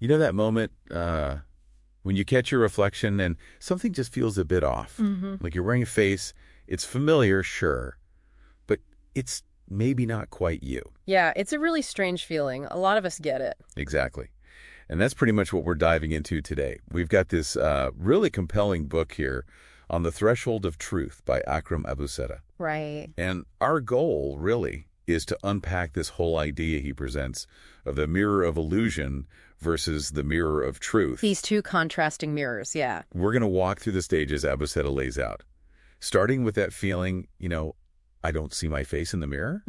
You know that moment when you catch your reflection and something just feels a bit off? Like you're wearing a face, it's familiar, sure, but it's maybe not quite you. Yeah, it's a really strange feeling. A lot of us get it. Exactly. And that's pretty much what we're diving into today. We've got this really compelling book here on The Threshold of Truth by Akram Abusetta. Right. And our goal, really, is to unpack this whole idea he presents of the mirror of illusion versus the mirror of truth. These two contrasting mirrors, yeah. We're going to walk through the stages Abusetta lays out, starting with that feeling, I don't see my face in the mirror.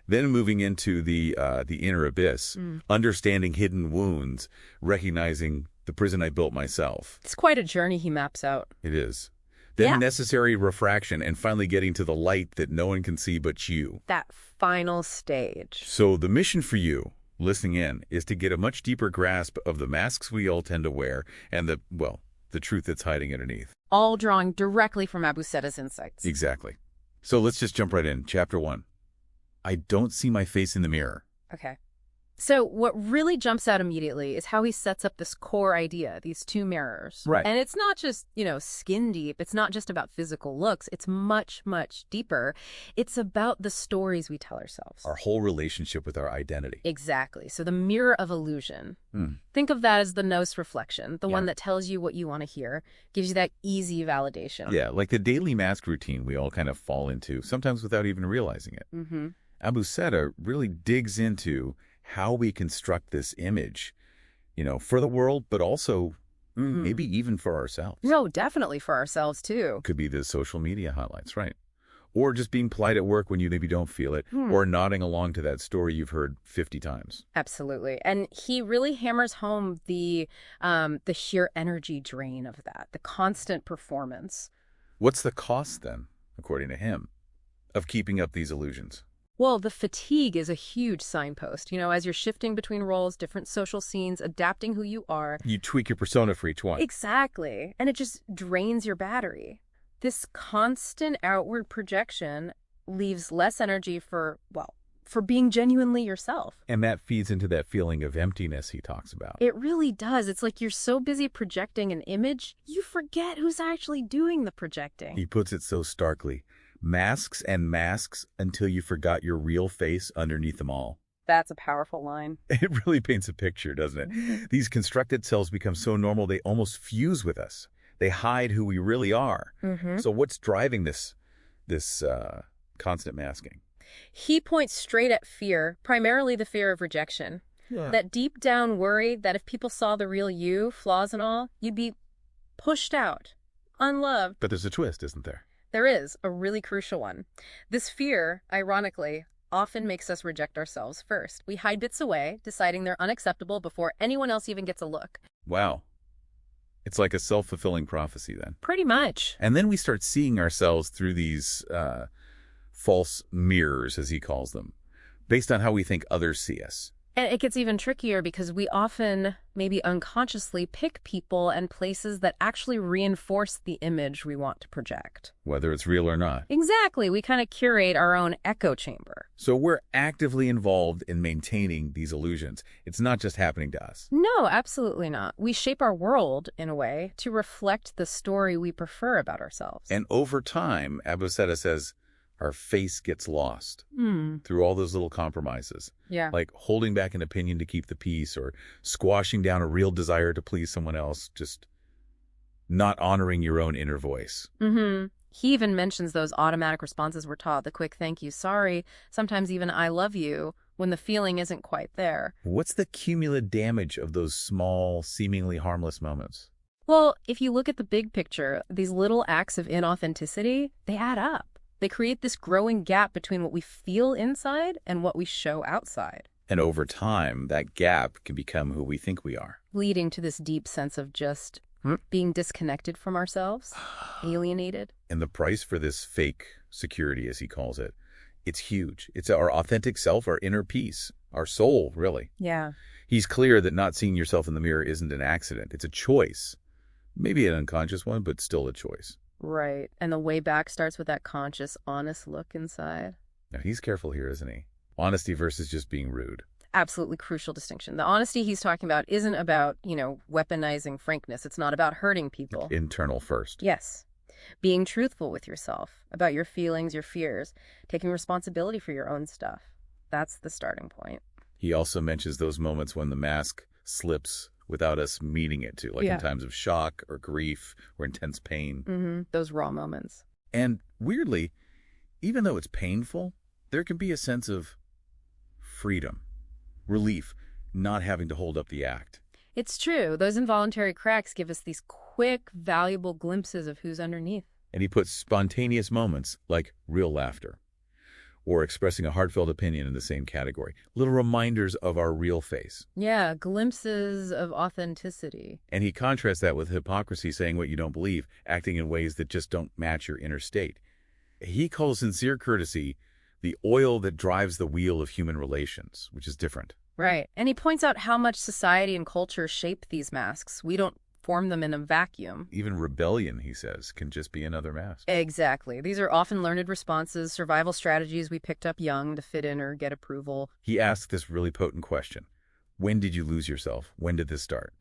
Then moving into the inner abyss, understanding hidden wounds, recognizing the prison I built myself. It's quite a journey he maps out. It is. Then Yeah. necessary refraction and finally getting to the light that no one can see but you. That final stage. So the mission for you, listening in, is to get a much deeper grasp of the masks we all tend to wear and the truth that's hiding underneath. All drawing directly from Abusetta's insights. Exactly. So let's just jump right in. Chapter 1. I don't see my face in the mirror. Okay. So what really jumps out immediately is how he sets up this core idea, these two mirrors. Right. And it's not just, skin deep. It's not just about physical looks. It's much, much deeper. It's about the stories we tell ourselves. Our whole relationship with our identity. Exactly. So the mirror of illusion. Think of that as the nos reflection, the Yeah. one that tells you what you want to hear, gives you that easy validation. Yeah, like the daily mask routine we all kind of fall into, sometimes without even realizing it. Abusetta really digs into how we construct this image, for the world, but also maybe even for ourselves. No, definitely for ourselves, too. Could be the social media highlights, right? Or just being polite at work when you maybe don't feel it, or nodding along to that story you've heard 50 times. Absolutely. And he really hammers home the sheer energy drain of that, the constant performance. What's the cost, then, according to him, of keeping up these illusions? Well, the fatigue is a huge signpost. As you're shifting between roles, different social scenes, adapting who you are. You tweak your persona for each one. Exactly. And it just drains your battery. This constant outward projection leaves less energy for being genuinely yourself. And that feeds into that feeling of emptiness he talks about. It really does. It's like you're so busy projecting an image, you forget who's actually doing the projecting. He puts it so starkly. Masks and masks until you forgot your real face underneath them all. That's a powerful line. It really paints a picture, doesn't it? These constructed selves become so normal they almost fuse with us. They hide who we really are. So what's driving this constant masking? He points straight at fear, primarily the fear of rejection. Yeah. That deep down worry that if people saw the real you, flaws and all, you'd be pushed out, unloved. But there's a twist, isn't there? There is, a really crucial one. This fear, ironically, often makes us reject ourselves first. We hide bits away, deciding they're unacceptable before anyone else even gets a look. Wow. It's like a self-fulfilling prophecy then. Pretty much. And then we start seeing ourselves through these false mirrors, as he calls them, based on how we think others see us. And it gets even trickier because we often, maybe unconsciously, pick people and places that actually reinforce the image we want to project. Whether it's real or not. Exactly. We kind of curate our own echo chamber. So we're actively involved in maintaining these illusions. It's not just happening to us. No, absolutely not. We shape our world, in a way, to reflect the story we prefer about ourselves. And over time, Abusetta says, our face gets lost through all those little compromises. Yeah. Like holding back an opinion to keep the peace or squashing down a real desire to please someone else, just not honoring your own inner voice. He even mentions those automatic responses we're taught, the quick thank you, sorry, sometimes even I love you, when the feeling isn't quite there. What's the cumulative damage of those small, seemingly harmless moments? Well, if you look at the big picture, these little acts of inauthenticity, they add up. They create this growing gap between what we feel inside and what we show outside. And over time, that gap can become who we think we are. Leading to this deep sense of just being disconnected from ourselves, alienated. And the price for this fake security, as he calls it, it's huge. It's our authentic self, our inner peace, our soul, really. Yeah. He's clear that not seeing yourself in the mirror isn't an accident. It's a choice. Maybe an unconscious one, but still a choice. Right. And the way back starts with that conscious, honest look inside. Now, he's careful here, isn't he? Honesty versus just being rude. Absolutely crucial distinction. The honesty he's talking about isn't about, weaponizing frankness. It's not about hurting people. Internal first. Yes. Being truthful with yourself about your feelings, your fears, taking responsibility for your own stuff. That's the starting point. He also mentions those moments when the mask slips without us meaning it to, like in times of shock or grief or intense pain. Those raw moments. And weirdly, even though it's painful, there can be a sense of freedom, relief, not having to hold up the act. It's true. Those involuntary cracks give us these quick, valuable glimpses of who's underneath. And he puts spontaneous moments like real laughter or expressing a heartfelt opinion in the same category. Little reminders of our real face. Yeah, glimpses of authenticity. And he contrasts that with hypocrisy, saying what you don't believe, acting in ways that just don't match your inner state. He calls sincere courtesy the oil that drives the wheel of human relations, which is different. Right. And he points out how much society and culture shape these masks. We don't form them in a vacuum. Even rebellion, he says, can just be another mask. Exactly. These are often learned responses, survival strategies we picked up young to fit in or get approval. He asks this really potent question. When did you lose yourself? When did this start?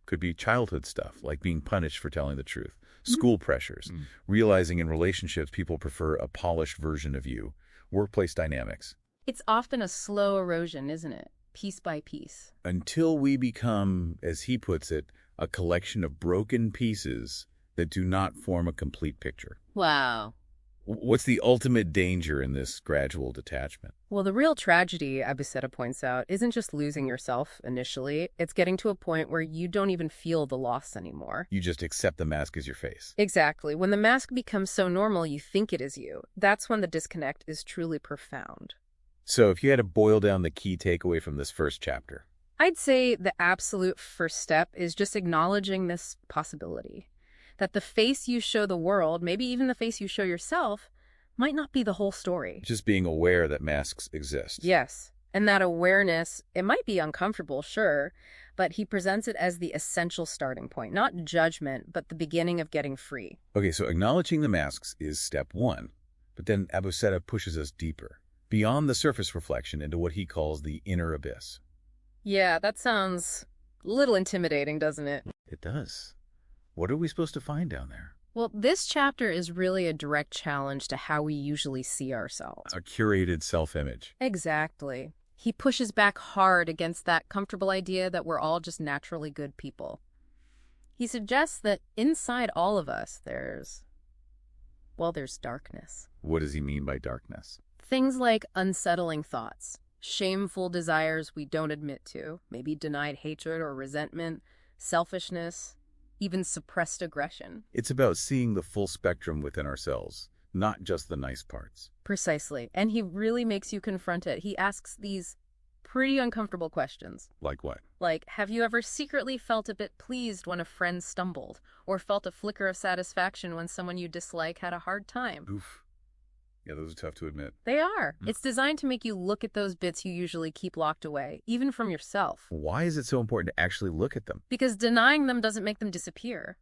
Could be childhood stuff, like being punished for telling the truth. School pressures. Realizing in relationships people prefer a polished version of you. Workplace dynamics. It's often a slow erosion, isn't it? Piece by piece. Until we become, as he puts it, a collection of broken pieces that do not form a complete picture. Wow. What's the ultimate danger in this gradual detachment? Well, the real tragedy, Abusetta points out, isn't just losing yourself initially. It's getting to a point where you don't even feel the loss anymore. You just accept the mask as your face. Exactly. When the mask becomes so normal you think it is you, that's when the disconnect is truly profound. So if you had to boil down the key takeaway from this first chapter, I'd say the absolute first step is just acknowledging this possibility. That the face you show the world, maybe even the face you show yourself, might not be the whole story. just being aware that masks exist. Yes. And that awareness, it might be uncomfortable, sure, but he presents it as the essential starting point, not judgment, but the beginning of getting free. Okay, so acknowledging the masks is step one, but then Abusetta pushes us deeper, beyond the surface reflection into what he calls the inner abyss. Yeah, that sounds a little intimidating, doesn't it? It does. What are we supposed to find down there? Well, this chapter is really a direct challenge to how we usually see ourselves. A curated self-image. Exactly. He pushes back hard against that comfortable idea that we're all just naturally good people. He suggests that inside all of us, there's darkness. What does he mean by darkness? Things like unsettling thoughts, shameful desires we don't admit to, maybe denied hatred or resentment, selfishness, even suppressed aggression. It's about seeing the full spectrum within ourselves, not just the nice parts. Precisely. And he really makes you confront it. He asks these pretty uncomfortable questions. Like what? Like, have you ever secretly felt a bit pleased when a friend stumbled, or felt a flicker of satisfaction when someone you dislike had a hard time? Oof. Yeah, those are tough to admit. They are. It's designed to make you look at those bits you usually keep locked away, even from yourself. Why is it so important to actually look at them? Because denying them doesn't make them disappear.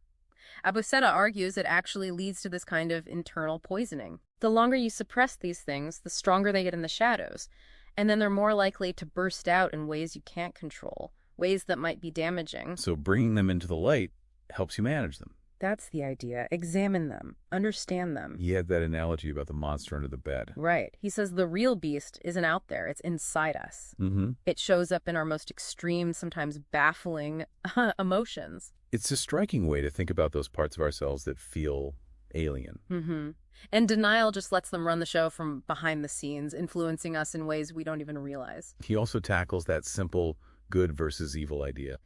Abusetta argues it actually leads to this kind of internal poisoning. The longer you suppress these things, the stronger they get in the shadows. And then they're more likely to burst out in ways you can't control, ways that might be damaging. So bringing them into the light helps you manage them. That's the idea. Examine them. Understand them. He had that analogy about the monster under the bed. Right. He says the real beast isn't out there. It's inside us. It shows up in our most extreme, sometimes baffling emotions. It's a striking way to think about those parts of ourselves that feel alien. And denial just lets them run the show from behind the scenes, influencing us in ways we don't even realize. He also tackles that simple good versus evil idea.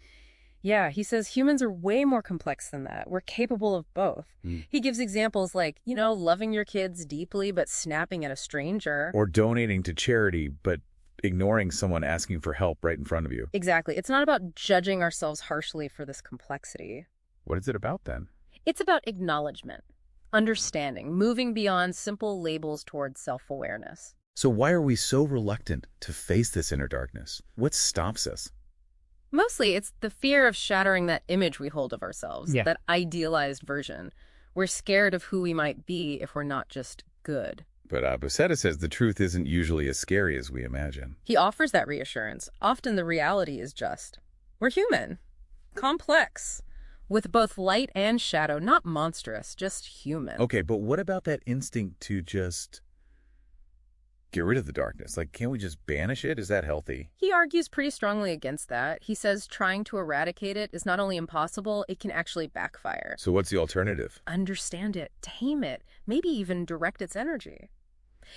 Yeah, he says humans are way more complex than that. We're capable of both. He gives examples like, loving your kids deeply but snapping at a stranger. Or donating to charity but ignoring someone asking for help right in front of you. Exactly. It's not about judging ourselves harshly for this complexity. What is it about then? It's about acknowledgement, understanding, moving beyond simple labels towards self-awareness. So why are we so reluctant to face this inner darkness? What stops us? Mostly, it's the fear of shattering that image we hold of ourselves, that idealized version. We're scared of who we might be if we're not just good. But Buceta says the truth isn't usually as scary as we imagine. He offers that reassurance. Often the reality is just, we're human. Complex. With both light and shadow, not monstrous, just human. Okay, but what about that instinct to just get rid of the darkness? Like, can't we just banish it? Is that healthy? He argues pretty strongly against that. He says trying to eradicate it is not only impossible, it can actually backfire. So what's the alternative? Understand it, tame it, maybe even direct its energy.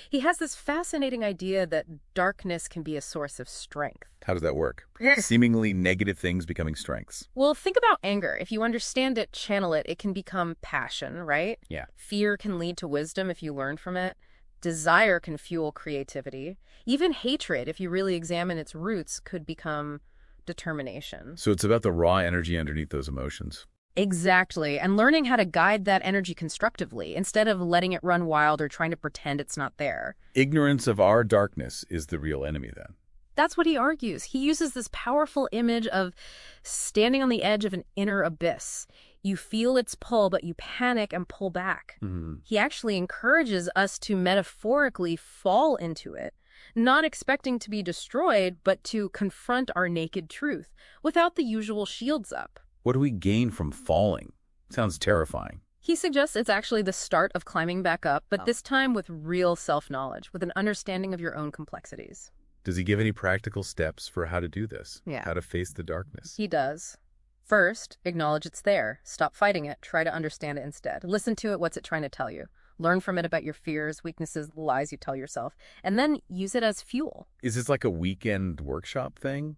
He has this fascinating idea that darkness can be a source of strength. How does that work? Seemingly negative things becoming strengths. Well, think about anger. If you understand it, channel it, it can become passion, right? Yeah. Fear can lead to wisdom if you learn from it. Desire can fuel creativity. Even hatred, if you really examine its roots, could become determination. So it's about the raw energy underneath those emotions. Exactly, and learning how to guide that energy constructively instead of letting it run wild or trying to pretend it's not there. Ignorance of our darkness is the real enemy then. That's what he argues. He uses this powerful image of standing on the edge of an inner abyss. You feel its pull, but you panic and pull back. He actually encourages us to metaphorically fall into it, not expecting to be destroyed, but to confront our naked truth without the usual shields up. What do we gain from falling? Sounds terrifying. He suggests it's actually the start of climbing back up, but this time with real self-knowledge, with an understanding of your own complexities. Does he give any practical steps for how to do this? Yeah. How to face the darkness? He does. First, acknowledge it's there. Stop fighting it. Try to understand it instead. Listen to it. What's it trying to tell you? Learn from it about your fears, weaknesses, the lies you tell yourself, and then use it as fuel. Is this like a weekend workshop thing?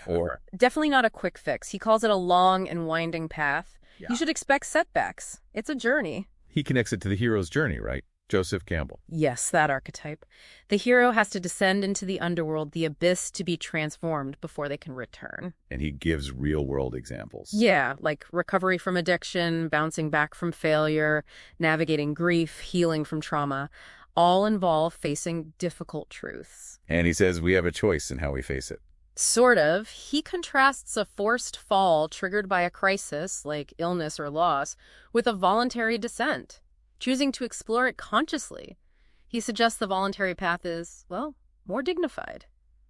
Or Definitely not a quick fix. He calls it a long and winding path. Yeah. You should expect setbacks. It's a journey. he connects it to the hero's journey, right? Joseph Campbell. Yes, that archetype. The hero has to descend into the underworld, the abyss, to be transformed before they can return. And he gives real-world examples. Yeah, like recovery from addiction, bouncing back from failure, navigating grief, healing from trauma, all involve facing difficult truths. And he says we have a choice in how we face it. Sort of. He contrasts a forced fall triggered by a crisis, like illness or loss, with a voluntary descent, choosing to explore it consciously. He suggests the voluntary path is, well, more dignified,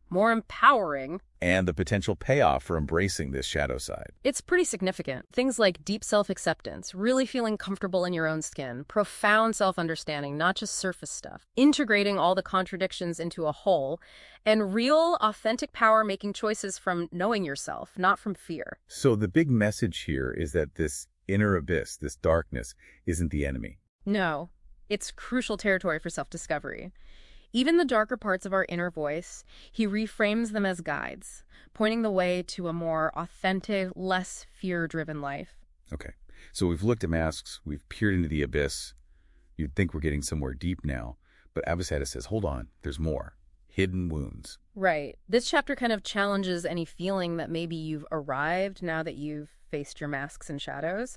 more empowering. And the potential payoff for embracing this shadow side. It's pretty significant. Things like deep self-acceptance, really feeling comfortable in your own skin, profound self-understanding, not just surface stuff, integrating all the contradictions into a whole, and real, authentic power making choices from knowing yourself, not from fear. So the big message here is that this inner abyss, this darkness, isn't the enemy. No, it's crucial territory for self-discovery. Even the darker parts of our inner voice, he reframes them as guides, pointing the way to a more authentic, less fear-driven life. Okay, so we've looked at masks, we've peered into the abyss. You'd think we're getting somewhere deep now, but Abuceta says, hold on, there's more. Hidden wounds. Right. This chapter kind of challenges any feeling that maybe you've arrived now that you've faced your masks and shadows.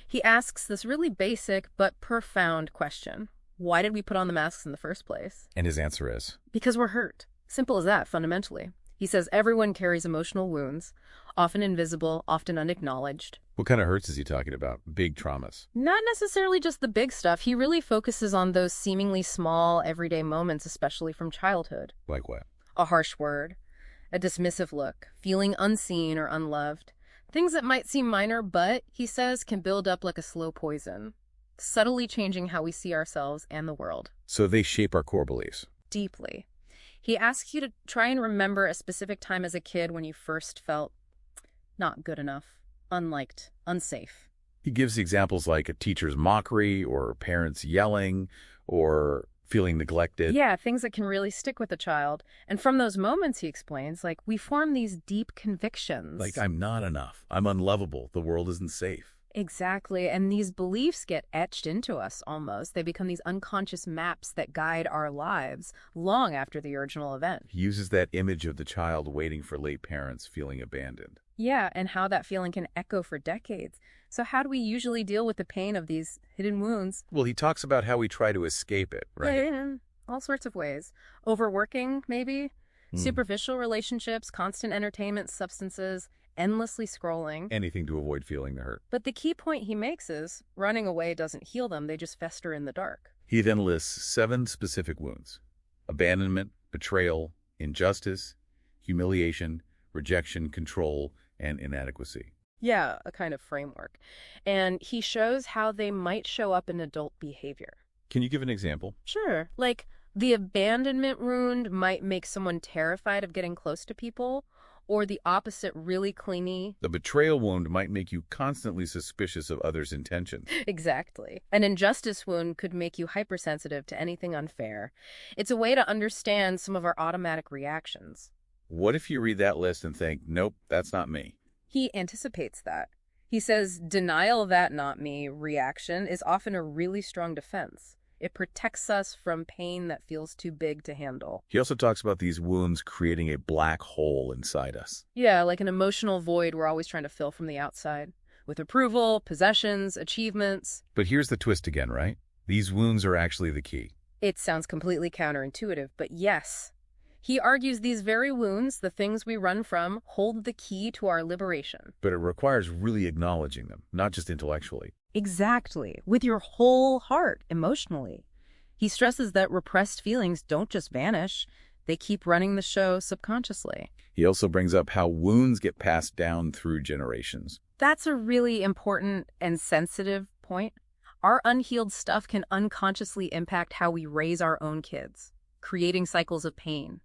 He asks this really basic but profound question. Why did we put on the masks in the first place? And his answer is? Because we're hurt. Simple as that, fundamentally. He says everyone carries emotional wounds, often invisible, often unacknowledged. What kind of hurts is he talking about? Big traumas? Not necessarily just the big stuff. He really focuses on those seemingly small, everyday moments, especially from childhood. Like what? A harsh word, a dismissive look, feeling unseen or unloved. Things that might seem minor, but, he says, can build up like a slow poison, subtly changing how we see ourselves and the world. So they shape our core beliefs. Deeply. He asks you to try and remember a specific time as a kid when you first felt not good enough, unliked, unsafe. He gives examples like a teacher's mockery or parents yelling or feeling neglected. Yeah, things that can really stick with a child. And from those moments, he explains, like, we form these deep convictions. Like, I'm not enough. I'm unlovable. The world isn't safe. Exactly. And these beliefs get etched into us almost. They become these unconscious maps that guide our lives long after the original event. He uses that image of the child waiting for late parents, feeling abandoned. Yeah, and how that feeling can echo for decades. So how do we usually deal with the pain of these hidden wounds? Well, he talks about how we try to escape it, right? Yeah, all sorts of ways. Overworking, maybe. Superficial relationships, constant entertainment, substances. endlessly scrolling. Anything to avoid feeling the hurt. But the key point he makes is running away doesn't heal them, they just fester in the dark. He then lists 7 specific wounds: abandonment, betrayal, injustice, humiliation, rejection, control, and inadequacy. Yeah, a kind of framework. And he shows how they might show up in adult behavior. Can you give an example? Sure. Like, the abandonment wound might make someone terrified of getting close to people, or the opposite, really clingy. The betrayal wound might make you constantly suspicious of others' intentions. Exactly. An injustice wound could make you hypersensitive to anything unfair. It's a way to understand some of our automatic reactions. What if you read that list and think, nope, that's not me? He anticipates that. He says denial, that not me reaction is often a really strong defense. It protects us from pain that feels too big to handle. He also talks about these wounds creating a black hole inside us. Yeah, like an emotional void we're always trying to fill from the outside. With approval, possessions, achievements. But here's the twist again, right? These wounds are actually the key. It sounds completely counterintuitive, but yes. He argues these very wounds, the things we run from, hold the key to our liberation. But it requires really acknowledging them, not just intellectually. Exactly. With your whole heart, emotionally. He stresses that repressed feelings don't just vanish. They keep running the show subconsciously. He also brings up how wounds get passed down through generations. That's a really important and sensitive point. Our unhealed stuff can unconsciously impact how we raise our own kids, creating cycles of pain.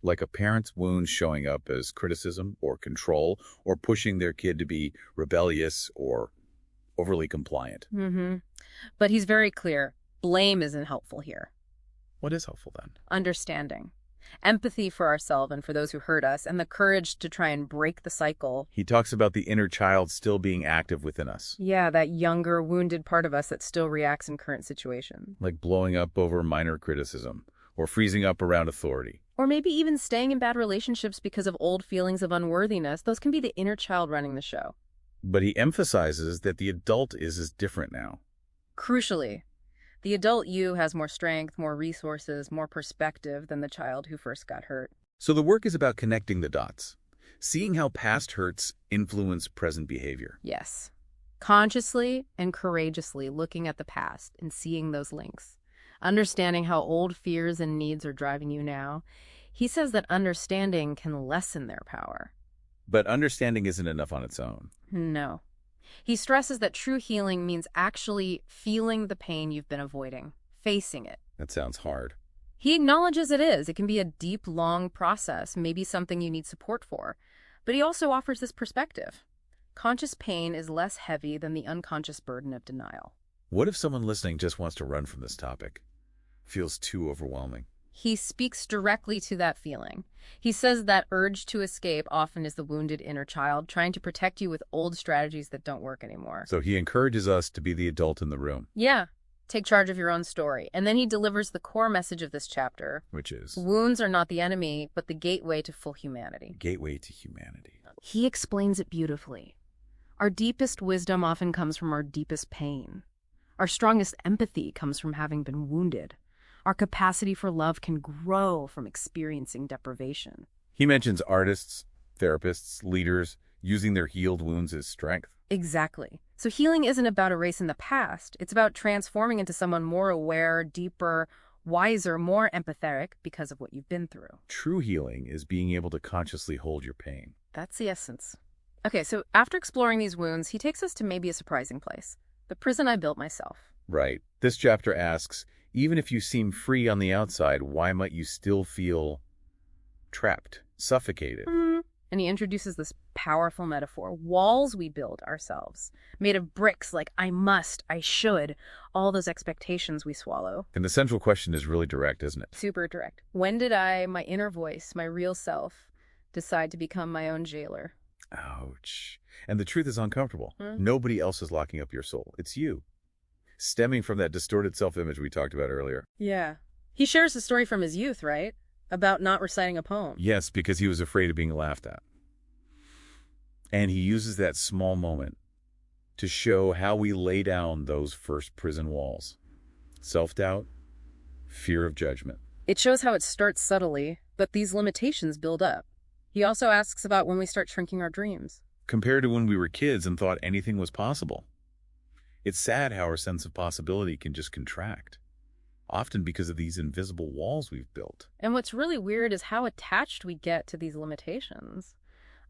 Like a parent's wound showing up as criticism or control, or pushing their kid to be rebellious or overly compliant. But he's very clear. Blame isn't helpful here. What is helpful then? Understanding. Empathy for ourselves and for those who hurt us, and the courage to try and break the cycle. He talks about the inner child still being active within us. Yeah, that younger, wounded part of us that still reacts in current situations. Like blowing up over minor criticism, or freezing up around authority. Or maybe even staying in bad relationships because of old feelings of unworthiness. Those can be the inner child running the show. But he emphasizes that the adult is different now. Crucially, the adult you has more strength, more resources, more perspective than the child who first got hurt. So the work is about connecting the dots, seeing how past hurts influence present behavior. Yes. Consciously and courageously looking at the past and seeing those links. Understanding how old fears and needs are driving you now. He says that understanding can lessen their power. But understanding isn't enough on its own. No. He stresses that true healing means actually feeling the pain you've been avoiding, facing it. That sounds hard. He acknowledges it is. It can be a deep, long process, maybe something you need support for. But he also offers this perspective. Conscious pain is less heavy than the unconscious burden of denial. What if someone listening just wants to run from this topic? Feels too overwhelming. He speaks directly to that feeling. He says that urge to escape often is the wounded inner child trying to protect you with old strategies that don't work anymore. So he encourages us to be the adult in the room. Yeah. Take charge of your own story. And then he delivers the core message of this chapter. Which is? Wounds are not the enemy, but the gateway to full humanity. Gateway to humanity. He explains it beautifully. Our deepest wisdom often comes from our deepest pain. Our strongest empathy comes from having been wounded. Our capacity for love can grow from experiencing deprivation. He mentions artists, therapists, leaders using their healed wounds as strength. Exactly. So healing isn't about erasing the past. It's about transforming into someone more aware, deeper, wiser, more empathetic because of what you've been through. True healing is being able to consciously hold your pain. That's the essence. Okay, so after exploring these wounds, he takes us to maybe a surprising place. The prison I built myself. Right. This chapter asks, even if you seem free on the outside, why might you still feel trapped, suffocated? And he introduces this powerful metaphor. Walls we build ourselves, made of bricks like I must, I should, all those expectations we swallow. And the central question is really direct, isn't it? Super direct. When did I, my inner voice, my real self, decide to become my own jailer? Ouch. And the truth is uncomfortable. Nobody else is locking up your soul. It's you. Stemming from that distorted self-image we talked about earlier. Yeah. He shares a story from his youth, right? About not reciting a poem. Yes, because he was afraid of being laughed at. And he uses that small moment to show how we lay down those first prison walls. Self-doubt, fear of judgment. It shows how it starts subtly, but these limitations build up. He also asks about when we start shrinking our dreams. compared to when we were kids and thought anything was possible. It's sad how our sense of possibility can just contract, often because of these invisible walls we've built. And what's really weird is how attached we get to these limitations.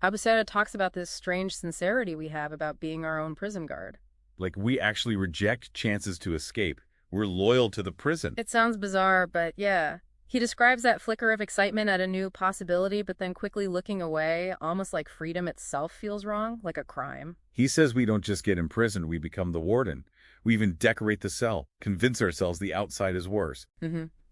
Abuseta talks about this strange sincerity we have about being our own prison guard. Like we actually reject chances to escape. We're loyal to the prison. It sounds bizarre, but yeah. He describes that flicker of excitement at a new possibility, but then quickly looking away, almost like freedom itself feels wrong, like a crime. He says we don't just get imprisoned, we become the warden. We even decorate the cell, convince ourselves the outside is worse.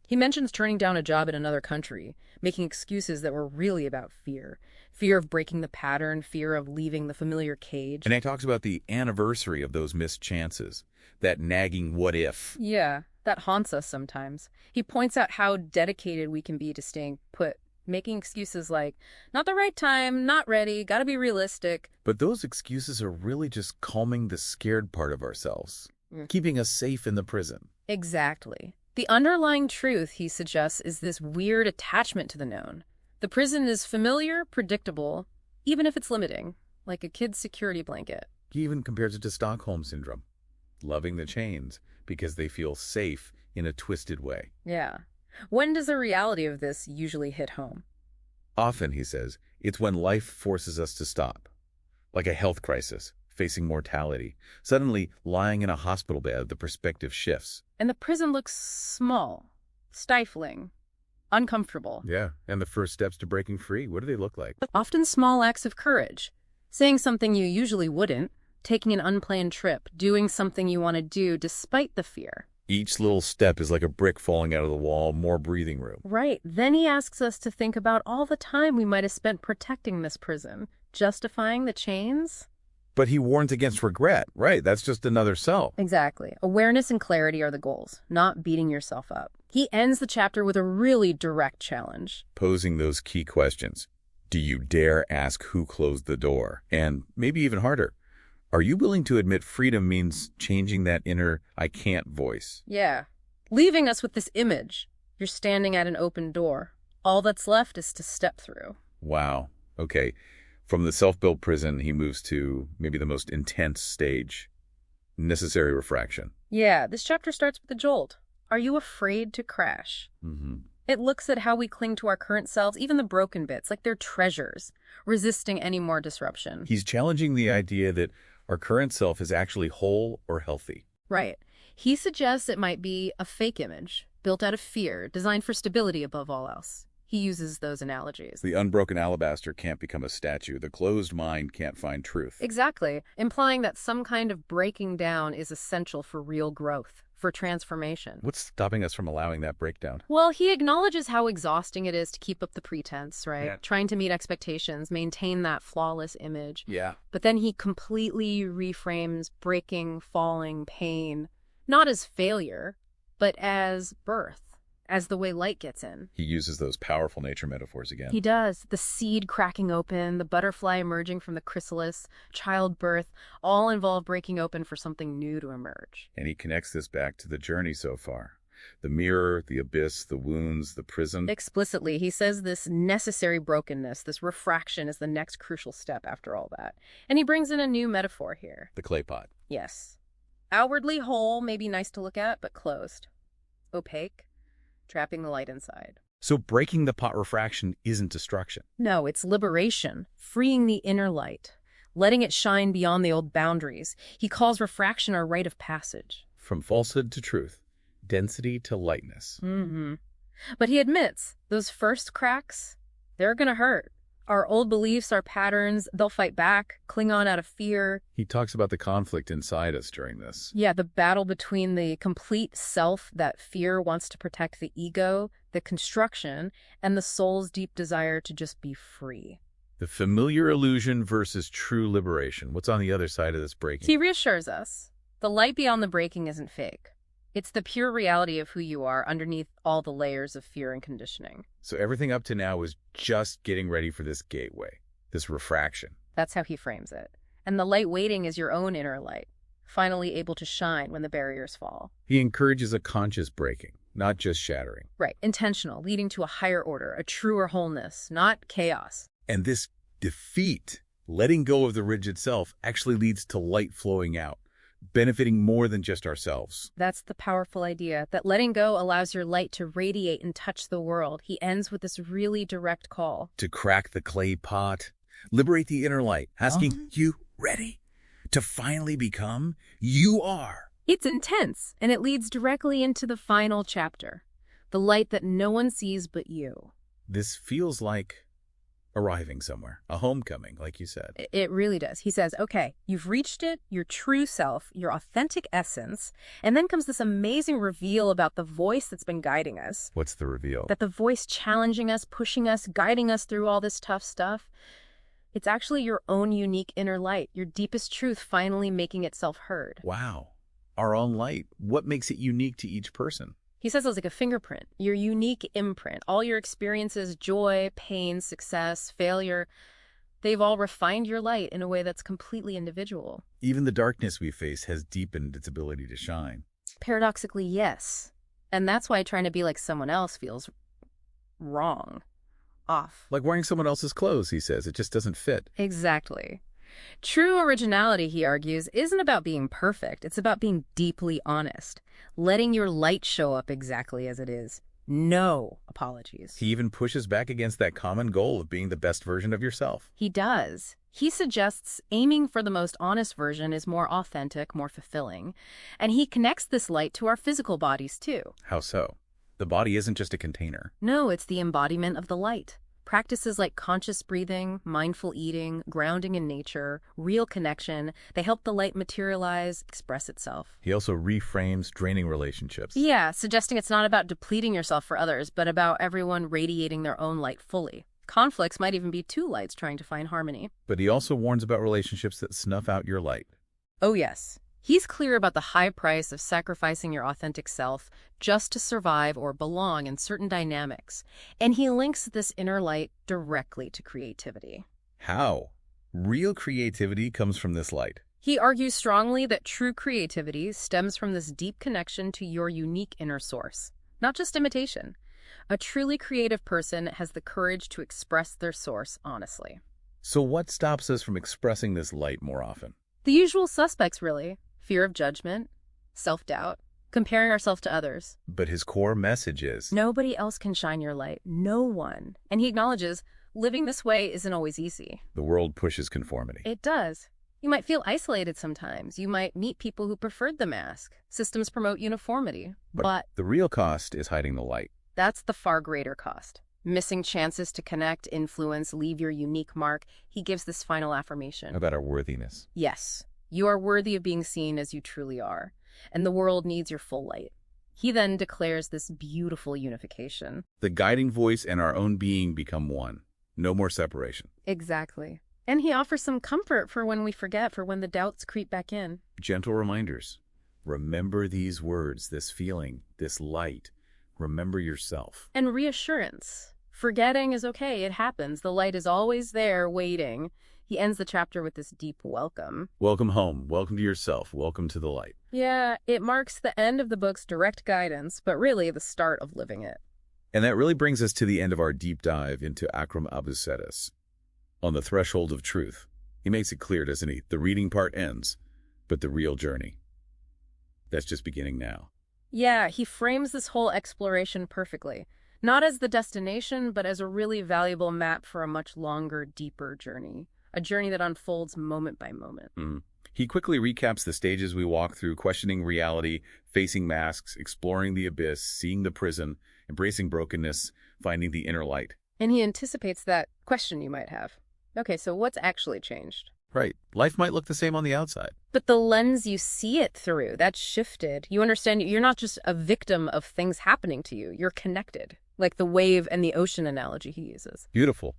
He mentions turning down a job in another country, making excuses that were really about fear. Fear of breaking the pattern, fear of leaving the familiar cage. And he talks about the anniversary of those missed chances, that nagging what if. Yeah, that haunts us sometimes. He points out how dedicated we can be to staying put, making excuses like, not the right time, not ready, gotta be realistic. But those excuses are really just calming the scared part of ourselves, keeping us safe in the prison. Exactly. The underlying truth, he suggests, is this weird attachment to the known. The prison is familiar, predictable, even if it's limiting, like a kid's security blanket. He even compares it to Stockholm Syndrome, loving the chains because they feel safe in a twisted way. Yeah. When does the reality of this usually hit home? Often, he says, it's when life forces us to stop, like a health crisis, facing mortality. Suddenly, lying in a hospital bed, the perspective shifts. And the prison looks small, stifling, uncomfortable. Yeah, and the first steps to breaking free, what do they look like? Often small acts of courage. Saying something you usually wouldn't, taking an unplanned trip, doing something you want to do despite the fear. Each little step is like a brick falling out of the wall, more breathing room. Right. Then he asks us to think about all the time we might have spent protecting this prison, justifying the chains. But he warns against regret, right? That's just another cell. Exactly. Awareness and clarity are the goals, not beating yourself up. He ends the chapter with a really direct challenge. Posing those key questions. Do you dare ask who closed the door? And maybe even harder, are you willing to admit freedom means changing that inner I can't voice? Yeah. Leaving us with this image. You're standing at an open door. All that's left is to step through. Wow. Okay. From the self-built prison, he moves to maybe the most intense stage, necessary refraction. Yeah, this chapter starts with a jolt. Are you afraid to crash? It looks at how we cling to our current selves, even the broken bits, like they're treasures, resisting any more disruption. He's challenging the idea that our current self is actually whole or healthy. Right. He suggests it might be a fake image, built out of fear, designed for stability above all else. He uses those analogies. The unbroken alabaster can't become a statue. The closed mind can't find truth. Exactly, implying that some kind of breaking down is essential for real growth, for transformation. What's stopping us from allowing that breakdown? Well, he acknowledges how exhausting it is to keep up the pretense, right? Yeah. Trying to meet expectations, maintain that flawless image. Yeah. But then he completely reframes breaking, falling, pain, not as failure, but as birth. As the way light gets in. He uses those powerful nature metaphors again. He does. The seed cracking open, the butterfly emerging from the chrysalis, childbirth, all involve breaking open for something new to emerge. And he connects this back to the journey so far. The mirror, the abyss, the wounds, the prison. Explicitly, he says this necessary brokenness, this refraction is the next crucial step after all that. And he brings in a new metaphor here. The clay pot. Yes. Outwardly whole, maybe nice to look at, but closed. Opaque. Trapping the light inside. So breaking the pot refraction isn't destruction. No, it's liberation, freeing the inner light, letting it shine beyond the old boundaries. He calls refraction our rite of passage. From falsehood to truth, density to lightness. But he admits, those first cracks, they're gonna hurt. Our old beliefs, our patterns, they'll fight back, cling on out of fear. He talks about the conflict inside us during this. Yeah, the battle between the complete self that fear wants to protect the ego, the construction, and the soul's deep desire to just be free. The familiar illusion versus true liberation. What's on the other side of this breaking? He reassures us. The light beyond the breaking isn't fake. It's the pure reality of who you are underneath all the layers of fear and conditioning. So everything up to now was just getting ready for this gateway, this refraction. That's how he frames it. And the light waiting is your own inner light, finally able to shine when the barriers fall. He encourages a conscious breaking, not just shattering. Right, intentional, leading to a higher order, a truer wholeness, not chaos. And this defeat Letting go of the rigid self actually leads to light flowing out, benefiting more than just ourselves. That's the powerful idea, that letting go allows your light to radiate and touch the world. He ends with this really direct call. To crack the clay pot, liberate the inner light, asking, you ready? To finally become, you are. It's intense, and it leads directly into the final chapter, the light that no one sees but you. This feels like arriving somewhere, a homecoming, like you said. It really does. He says, okay, you've reached it, your true self, your authentic essence, and then comes this amazing reveal about the voice that's been guiding us. What's the reveal? That the voice challenging us, pushing us, guiding us through all this tough stuff, it's actually your own unique inner light, your deepest truth finally making itself heard. Wow. Our own light. What makes it unique to each person? He says it's like a fingerprint, your unique imprint. All your experiences, joy, pain, success, failure, they've all refined your light in a way that's completely individual. Even the darkness we face has deepened its ability to shine. Paradoxically, yes. And that's why trying to be like someone else feels wrong, off. Like wearing someone else's clothes, he says. It just doesn't fit. Exactly. True originality, he argues, isn't about being perfect. It's about being deeply honest, letting your light show up exactly as it is. No apologies. He even pushes back against that common goal of being the best version of yourself. He does. He suggests aiming for the most honest version is more authentic, more fulfilling. And he connects this light to our physical bodies, too. How so? The body isn't just a container. No, it's the embodiment of the light. Practices like conscious breathing, mindful eating, grounding in nature, real connection, they help the light materialize, express itself. He also reframes draining relationships. Yeah, suggesting it's not about depleting yourself for others, but about everyone radiating their own light fully. Conflicts might even be two lights trying to find harmony. But he also warns about relationships that snuff out your light. Oh, yes. He's clear about the high price of sacrificing your authentic self just to survive or belong in certain dynamics. And he links this inner light directly to creativity. How? Real creativity comes from this light. He argues strongly that true creativity stems from this deep connection to your unique inner source, not just imitation. A truly creative person has the courage to express their source honestly. So what stops us from expressing this light more often? The usual suspects, really. Fear of judgment, self-doubt, comparing ourselves to others. But his core message is, nobody else can shine your light. No one. And he acknowledges living this way isn't always easy. the world pushes conformity. It does. You might feel isolated sometimes. You might meet people who preferred the mask. Systems promote uniformity. But the real cost is hiding the light. that's the far greater cost. Missing chances to connect, influence, leave your unique mark. He gives this final affirmation. About our worthiness. Yes, you are worthy of being seen as you truly are, and the world needs your full light. He then declares this beautiful unification. The guiding voice and our own being become one. No more separation. Exactly. And he offers some comfort for when we forget, for when the doubts creep back in. Gentle reminders. Remember these words, this feeling, this light. Remember yourself. And reassurance. Forgetting is okay, it happens. The light is always there, waiting. He ends the chapter with this deep welcome. Welcome home. Welcome to yourself. Welcome to the light. Yeah, it marks the end of the book's direct guidance, but really the start of living it. And that really brings us to the end of our deep dive into Akram Abusetas. On the threshold of truth. He makes it clear, doesn't he? The reading part ends, but the real journey. That's just beginning now. Yeah, he frames this whole exploration perfectly. Not as the destination, but as a really valuable map for a much longer, deeper journey. A journey that unfolds moment by moment. He quickly recaps the stages we walk through, questioning reality, facing masks, exploring the abyss, seeing the prison, embracing brokenness, finding the inner light. And he anticipates that question you might have. Okay, so what's actually changed? Right. Life might look the same on the outside. But the lens you see it through, that's shifted. You understand you're not just a victim of things happening to you. You're connected, like the wave and the ocean analogy he uses. Beautiful.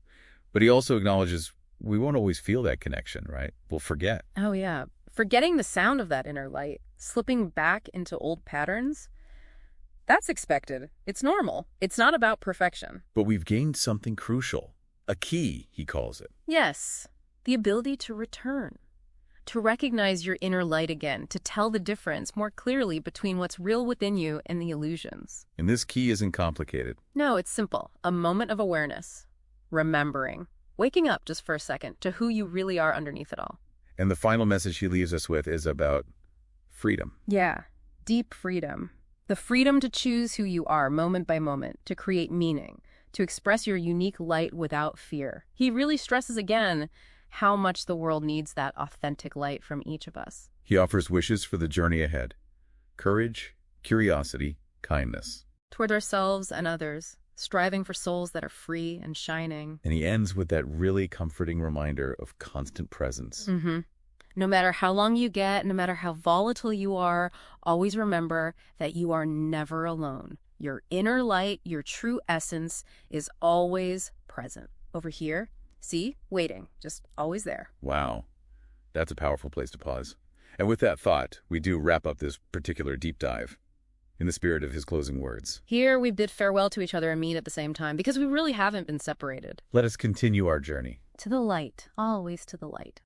But he also acknowledges we won't always feel that connection, right? We'll forget. Oh, yeah. Forgetting the sound of that inner light, slipping back into old patterns, that's expected. It's normal. It's not about perfection. But we've gained something crucial. A key, he calls it. Yes. The ability to return, to recognize your inner light again, to tell the difference more clearly between what's real within you and the illusions. And this key isn't complicated. No, it's simple. A moment of awareness, remembering, waking up just for a second to who you really are underneath it all. And the final message he leaves us with is about freedom. Yeah, deep freedom. The freedom to choose who you are moment by moment, to create meaning, to express your unique light without fear. He really stresses again how much the world needs that authentic light from each of us. He offers wishes for the journey ahead. Courage, curiosity, kindness. Toward ourselves and others, striving for souls that are free and shining. And he ends with that really comforting reminder of constant presence. No matter how long you get, no matter how volatile you are, always remember that you are never alone. Your inner light, your true essence, is always present. Over here, see, waiting, just always there. Wow, that's a powerful place to pause. And with that thought, we do wrap up this particular deep dive in the spirit of his closing words. Here, we bid farewell to each other and meet at the same time, because we really haven't been separated. Let us continue our journey. To the light, always to the light.